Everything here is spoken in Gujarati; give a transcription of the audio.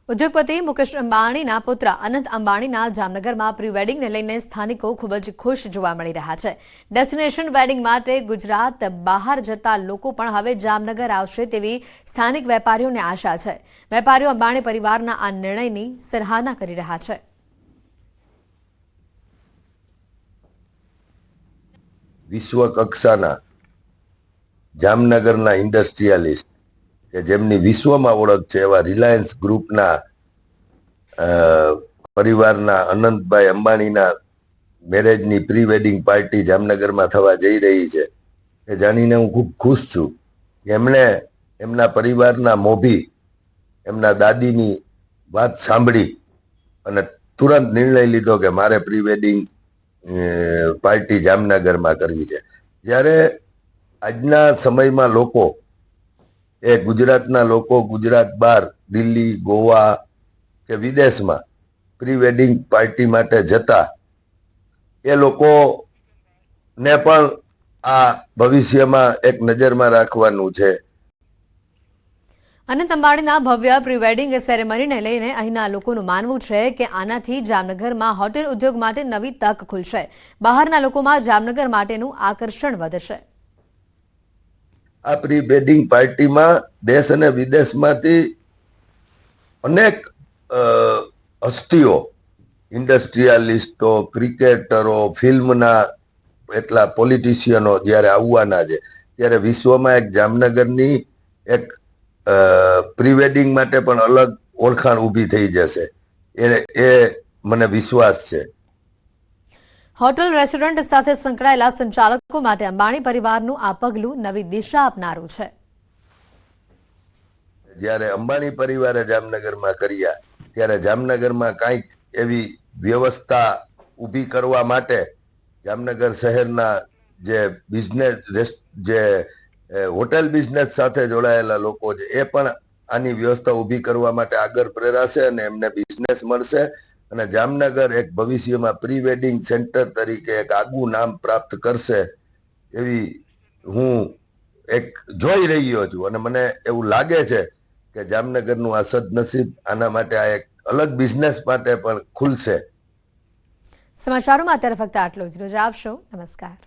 ઉદ્યોગપતિ મુકેશ અંબાણીના પુત્ર અનંત અંબાણીના જામનગરમાં પ્રી વેડિંગને લઈને સ્થાનિકો ખૂબ જ ખુશ જોવા મળી રહ્યા છે। ડેસ્ટિનેશન વેડિંગ માટે ગુજરાત બહાર જતા લોકો પણ હવે જામનગર આવશે તેવી સ્થાનિક વેપારીઓને આશા છે। વેપારીઓ અંબાણી પરિવારના આ નિર્ણયની સરાહના કરી રહ્યા છે। વિશ્વ કક્ષાના જામનગરના ઇન્ડસ્ટ્રીયાલિસ્ટ કે જેમની વિશ્વમાં ઓળખ છે એવા રિલાયન્સ ગ્રુપના પરિવારના અનંતભાઈ અંબાણીના મેરેજની પ્રી વેડિંગ પાર્ટી જામનગરમાં થવા જઈ રહી છે એ જાણીને હું ખૂબ ખુશ છું કે એમણે એમના પરિવારના મોભી એમના દાદીની વાત સાંભળી અને તુરંત નિર્ણય લીધો કે મારે પ્રી વેડિંગ પાર્ટી જામનગરમાં કરવી છે। જ્યારે આજના સમયમાં લોકો એ ગુજરાતના લોકો ગુજરાત બહાર દિલ્હી ગોવા કે વિદેશમાં પ્રી વેડિંગ પાર્ટી માટે જતા એ લોકોને પણ આ ભવિષ્યમાં એક નજરમાં રાખવાનું છે। અનંત અંબાણીના ભવ્ય પ્રી વેડિંગ સેરેમનીને લઈને અહીંના લોકોનું માનવું છે કે આનાથી જામનગરમાં હોટેલ ઉદ્યોગ માટે નવી તક ખુલશે। બહારના લોકોમાં જામનગર માટેનું આકર્ષણ વધશે। આ પ્રી વેડિંગ પાર્ટીમાં દેશ અને વિદેશમાંથી અનેક હસ્તીઓ ઇન્ડસ્ટ્રીયાલિસ્ટો ક્રિકેટરો ફિલ્મના એટલા પોલિટિશિયનો જ્યારે આવવાના છે ત્યારે વિશ્વમાં એક જામનગરની એક પ્રી વેડિંગ માટે પણ અલગ ઓળખાણ ઊભી થઈ જશે એ મને વિશ્વાસ છે। હોટેલ રેસ્ટોરન્ટ સાથે સંકળાયેલા સંચાલકો માટે અંબાણી પરિવારનું આ પગલું નવી દિશા આપનારું છે। જ્યારે અંબાણી પરિવારે જામનગરમાં કર્યા ત્યારે જામનગરમાં કંઈક એવી વ્યવસ્થા ઊભી કરવા માટે જામનગર શહેરના જે બિઝનેસ જે હોટેલ બિઝનેસ સાથે જોડાયેલા લોકો છે એ પણ આની વ્યવસ્થા ઊભી કરવા માટે આગળ પ્રેરાશે અને એમને બિઝનેસ મળશે અને જામનગર એક ભવિષ્યમાં પ્રી વેડિંગ સેન્ટર તરીકે એક આગવું નામ પ્રાપ્ત કરશે એવી હું એક જોઈ રહ્યો છું અને મને એવું લાગે છે કે જામનગરનું આ સદનસીબ આના માટે આ એક અલગ બિઝનેસ માટે પણ ખુલશે। સમાચારોમાં અત્યારે ફક્ત આટલું જ। રજા આપશો। નમસ્કાર।